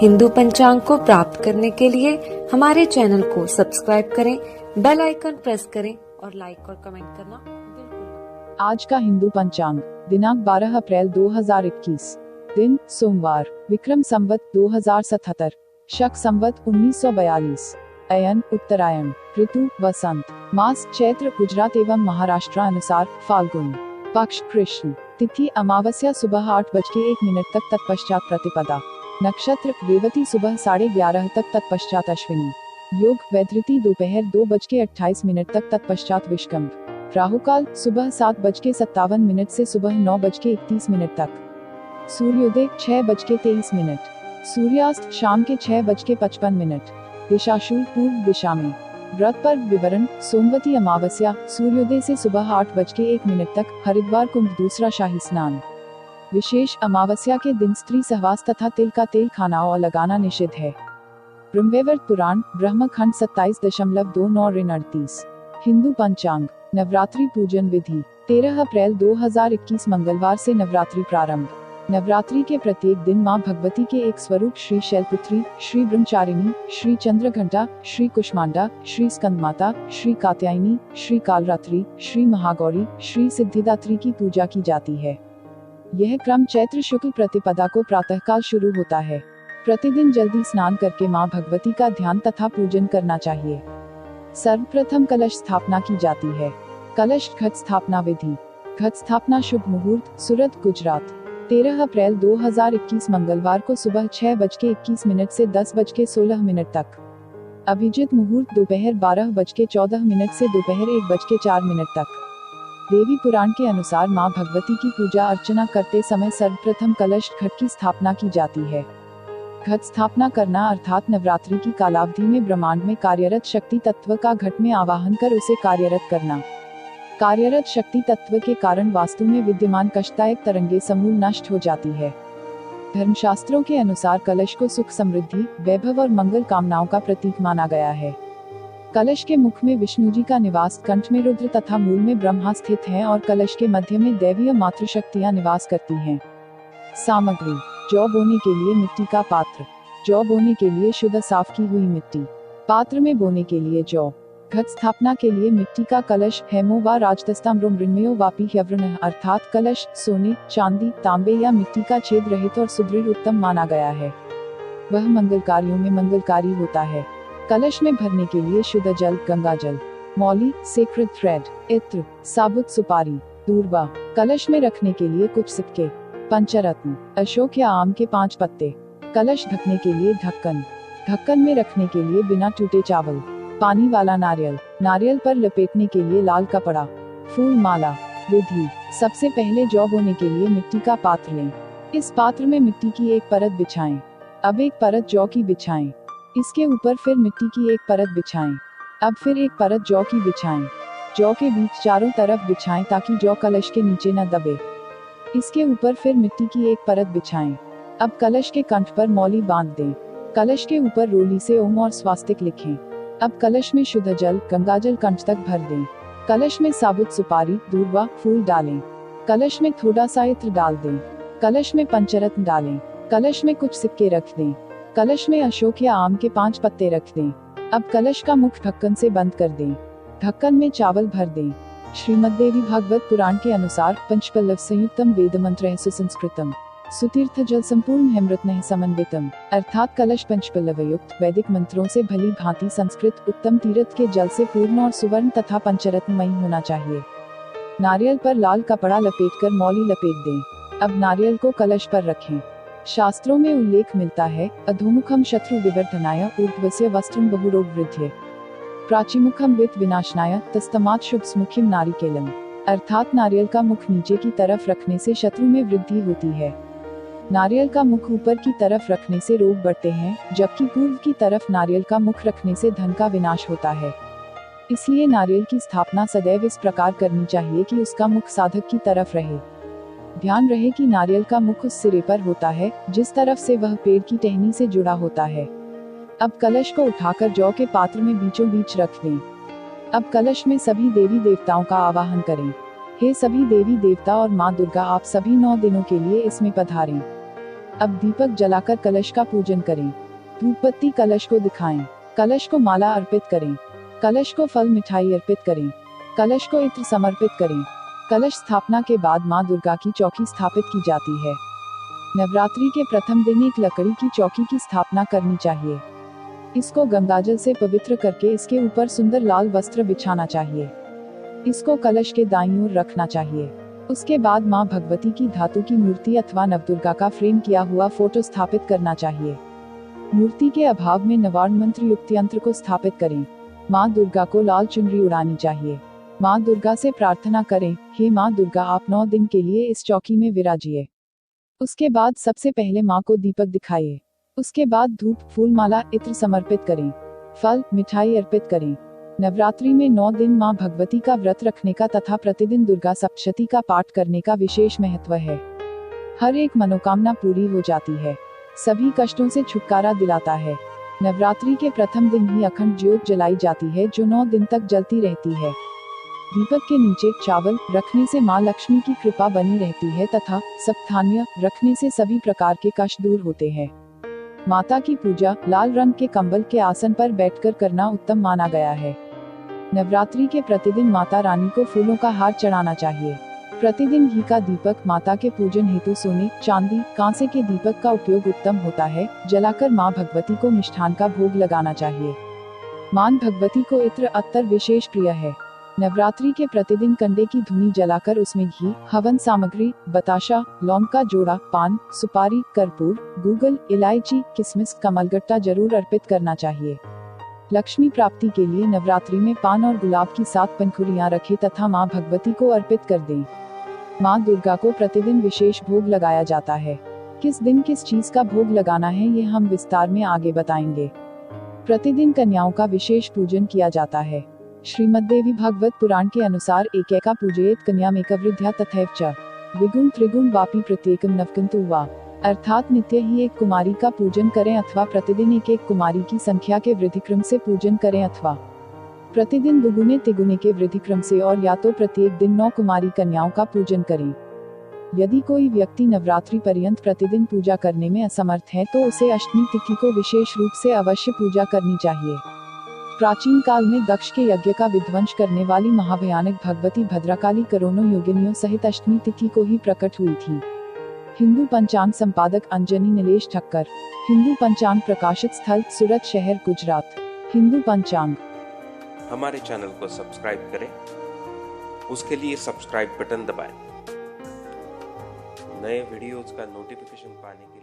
हिंदू पंचांग को प्राप्त करने के लिए हमारे चैनल को सब्सक्राइब करें, बेल आइकन प्रेस करें और लाइक और कमेंट करना बिल्कुल न भूलें। आज का हिंदू पंचांग दिनांक 12 अप्रैल 2021, दिन सोमवार, विक्रम संवत 2077, शक संवत 1942, अयन उत्तरायण, ऋतु वसंत, मास चैत्र गुजरात एवं महाराष्ट्र अनुसार फाल्गुन, पक्ष कृष्ण, तिथि अमावस्या सुबह 8:01 तक तत्पश्चात प्रतिपदा, नक्षत्र रेवती सुबह 11:30 तक तत्पश्चात अश्विनी, योग वैधृति दोपहर 2:28 तक तत्पश्चात विषकंभ, राहुकाल सुबह 7:57 से सुबह 9:31 तक, सूर्योदय 6:23, सूर्यास्त शाम के 6:55, दिशाशूल पूर्व दिशा में। व्रत पर्व विवरण: सोमवती अमावस्या सूर्योदय से सुबह 8:01 तक, हरिद्वार कुंभ दूसरा शाही स्नान। विशेष अमावस्या के दिन स्त्री सहवास तथा तिल का तेल खाना और लगाना निषिद्ध है। ब्रह्मवैवर्त पुराण ब्रह्मखंड 27.29-38। हिंदू पंचांग नवरात्रि पूजन विधि 13 अप्रैल 2021 मंगलवार से नवरात्रि प्रारंभ। नवरात्रि के प्रत्येक दिन मां भगवती के एक स्वरूप श्री शैलपुत्री, श्री ब्रह्मचारिणी, श्री चंद्रघंटा, श्री कुष्मांडा, श्री स्कंदमाता, श्री कात्यायनी, श्री कालरात्रि, श्री महागौरी, श्री सिद्धिदात्री की पूजा की जाती है। यह क्रम चैत्र शुक्ल प्रतिपदा को प्रातःकाल शुरू होता है। प्रतिदिन जल्दी स्नान करके मां भगवती का ध्यान तथा पूजन करना चाहिए। सर्वप्रथम कलश स्थापना की जाती है। कलश घट स्थापना विधि। घट स्थापना शुभ मुहूर्त सूरत गुजरात 13 अप्रैल 2021 मंगलवार को सुबह 6:21 से 10:16 तक। अभिजित मुहूर्त दोपहर 12:14 से दोपहर 1:04 तक। देवी पुराण के अनुसार मां भगवती की पूजा अर्चना करते समय सर्वप्रथम कलश घट की स्थापना की जाती है। घट स्थापना करना अर्थात नवरात्रि की कालावधि में ब्रह्मांड में कार्यरत शक्ति तत्व का घट में आवाहन कर उसे कार्यरत करना। कार्यरत शक्ति तत्व के कारण वास्तु में विद्यमान कष्टदायक तरंगे समूल नष्ट हो जाती है। धर्मशास्त्रों के अनुसार कलश को सुख समृद्धि, वैभव और मंगल कामनाओं का प्रतीक माना गया है। कलश के मुख में विष्णु जी का निवास, कंठ में रुद्र तथा मूल में ब्रह्मा स्थित है और कलश के मध्य में दैवीय मातृशक्तियां निवास करती हैं। सामग्री: जौ बोने के लिए मिट्टी का पात्र, जौ बोने के लिए शुद्ध साफ की हुई मिट्टी, पात्र में बोने के लिए जौ। घट स्थापना के लिए मिट्टी का कलश हेमो व राजतस्ताम्रो मृण्मयो वापी ह्यवृणः अर्थात कलश सोने, चांदी, तांबे या मिट्टी का छेद रहित और सुदृढ़ उत्तम माना गया है। वह मंगल कार्यों में मंगलकारी होता है। कलश में भरने के लिए शुद्ध जल, गंगा जल, मौली, सेक्रेड थ्रेड, इत्र, साबुत सुपारी, दूर्वा। कलश में रखने के लिए कुछ सिक्के, पंचरत्न, अशोक या आम के 5 पत्ते। कलश ढकने के लिए ढक्कन, ढक्कन में रखने के लिए बिना टूटे चावल, पानी वाला नारियल, नारियल पर लपेटने के लिए लाल कपड़ा, फूल माला। विधि: सबसे पहले जौ बोने के लिए मिट्टी का पात्र लें। इस पात्र में मिट्टी की एक परत बिछाएं। अब एक परत जौ की बिछाएं। इसके ऊपर फिर मिट्टी की एक परत बिछाएं। अब फिर एक परत जौ की बिछाएं। जौ के बीच चारों तरफ बिछाएं ताकि जौ कलश के नीचे न दबे। इसके ऊपर फिर मिट्टी की एक परत बिछाएं। अब कलश के कंठ पर मौली बांध दें। कलश के ऊपर रोली से ओम और स्वास्तिक लिखें। अब कलश में शुद्ध जल, गंगाजल कंठ तक भर दें। कलश में साबुत सुपारी, दूर्वा, फूल डालें। कलश में थोड़ा सा इत्र डाल दें। कलश में पंचरत्न डालें। कलश में कुछ सिक्के रख दें। कलश में अशोक या आम के 5 पत्ते रख दें। अब कलश का मुख ढक्कन से बंद कर दें। ढक्कन में चावल भर दें। श्रीमद्देवी भागवत पुराण के अनुसार पंचपल्लव संयुक्तम वेद मंत्र सुसंस्कृतम सुतीर्थ जल संपूर्ण हेमरत्न समन्वितम अर्थात कलश पंचपल्लव युक्त वैदिक मंत्रों से भली भांति संस्कृत उत्तम तीर्थ के जल से पूर्ण और सुवर्ण तथा पंचरत्नमयी होना चाहिए। नारियल पर लाल कपड़ा लपेटकर मौली लपेट दें। अब नारियल को कलश पर रखें। शास्त्रों में उल्लेख मिलता है, अधोमुखम शत्रु विवर्धनाय ऊर्ध्वस्य वस्त्रम बहुरोग वृद्धि, प्राचीमुखम वित्त विनाशनाय तस्तमात् शुभस्मुखिम नारिकेलम अर्थात नारियल का मुख नीचे की तरफ रखने से शत्रु में वृद्धि होती है। नारियल का मुख ऊपर की तरफ रखने से रोग बढ़ते हैं, जबकि पूर्व की तरफ नारियल का मुख रखने से धन का विनाश होता है। इसलिए नारियल की स्थापना सदैव इस प्रकार करनी चाहिए कि उसका मुख साधक की तरफ रहे। ध्यान रहे कि नारियल का मुख उस सिरे पर होता है जिस तरफ से वह पेड़ की टहनी से जुड़ा होता है। अब कलश को उठाकर जौ के पात्र में बीचों बीच रख दें। अब कलश में सभी देवी देवताओं का आवाहन करें। हे सभी देवी देवता और माँ दुर्गा, आप सभी 9 दिनों के लिए इसमें पधारें। अब दीपक जलाकर कलश का पूजन करें। धूप बत्ती कलश को दिखाएं। कलश को माला अर्पित करें। कलश को फल मिठाई अर्पित करें। कलश को इत्र समर्पित करें। कलश स्थापना के बाद मां दुर्गा की चौकी स्थापित की जाती है। नवरात्रि के प्रथम दिन एक लकड़ी की चौकी की स्थापना करनी चाहिए। इसको गंगाजल से पवित्र करके इसके ऊपर सुंदर लाल वस्त्र बिछाना चाहिए। इसको कलश के दाईं ओर रखना चाहिए। उसके बाद मां भगवती की धातु की मूर्ति अथवा नवदुर्गा का फ्रेम किया हुआ फोटो स्थापित करना चाहिए। मूर्ति के अभाव में नवार्ण मंत्र युक्त यंत्र को स्थापित करें। मां दुर्गा को लाल चुनरी उड़ानी चाहिए। मां दुर्गा से प्रार्थना करें, हे मां दुर्गा, आप 9 दिन के लिए इस चौकी में विराजिए। उसके बाद सबसे पहले मां को दीपक दिखाइए। उसके बाद धूप, फूल, माला, इत्र समर्पित करें। फल मिठाई अर्पित करें। नवरात्रि में 9 दिन मां भगवती का व्रत रखने का तथा प्रतिदिन दुर्गा सप्तशती का पाठ करने का विशेष महत्व है। हर एक मनोकामना पूरी हो जाती है। सभी कष्टों से छुटकारा दिलाता है। नवरात्रि के प्रथम दिन ही अखंड ज्योत जलाई जाती है जो 9 दिन तक जलती रहती है। दीपक के नीचे चावल रखने से मां लक्ष्मी की कृपा बनी रहती है तथा सप्तधान्य रखने से सभी प्रकार के कष्ट दूर होते हैं। माता की पूजा लाल रंग के कंबल के आसन पर बैठकर करना उत्तम माना गया है। नवरात्रि के प्रतिदिन माता रानी को फूलों का हार चढ़ाना चाहिए। प्रतिदिन घी का दीपक माता के पूजन हेतु सोने, चांदी, कांसे के दीपक का उपयोग उत्तम होता है। जलाकर मां भगवती को मिष्ठान का भोग लगाना चाहिए। मां भगवती को इत्र अत्तर विशेष प्रिय है। नवरात्रि के प्रतिदिन कंडे की धुनी जलाकर उसमें घी, हवन सामग्री, बताशा, लौंग का जोड़ा, पान, सुपारी, कर्पूर, गूगल, इलायची, किशमिश, कमलगट्टा जरूर अर्पित करना चाहिए। लक्ष्मी प्राप्ति के लिए नवरात्रि में पान और गुलाब की 7 पंखुड़ियां रखें तथा मां भगवती को अर्पित कर दें। मां दुर्गा को प्रतिदिन विशेष भोग लगाया जाता है। किस दिन किस चीज का भोग लगाना है ये हम विस्तार में आगे बताएंगे। प्रतिदिन कन्याओं का विशेष पूजन किया जाता है। श्रीमद्देवी भागवत पुराण के अनुसार एकैका पूजयेत कन्यामेकवृद्ध्या तथैव च द्विगुण त्रिगुण वापि प्रत्येकम नवकंतु वा, अर्थात नित्य ही एक कुमारी का पूजन करें अथवा प्रतिदिन एक कुमारी की संख्या के वृद्धिक्रम से पूजन करें अथवा प्रतिदिन दुगुने तिगुने के वृद्धिक्रम से और या तो प्रत्येक दिन 9 कुमारी कन्याओं का पूजन करें। यदि कोई व्यक्ति नवरात्रि पर्यंत प्रतिदिन पूजा करने में असमर्थ है तो उसे अष्टमी तिथि को विशेष रूप से अवश्य पूजा करनी चाहिए। प्राचीन काल में दक्ष के यज्ञ का विध्वंस करने वाली महाभयानक भगवती भद्रकाली करोड़ों योगिनियों सहित अष्टमी तिथि को ही प्रकट हुई थी। हिंदू पंचांग संपादक अंजनी नीलेश ठक्कर। हिंदू पंचांग प्रकाशित स्थल सूरत शहर गुजरात। हिंदू पंचांग। हमारे चैनल को सब्सक्राइब करें, उसके लिए सब्सक्राइब बटन दबाएं। नए वीडियोज का नोटिफिकेशन पाने के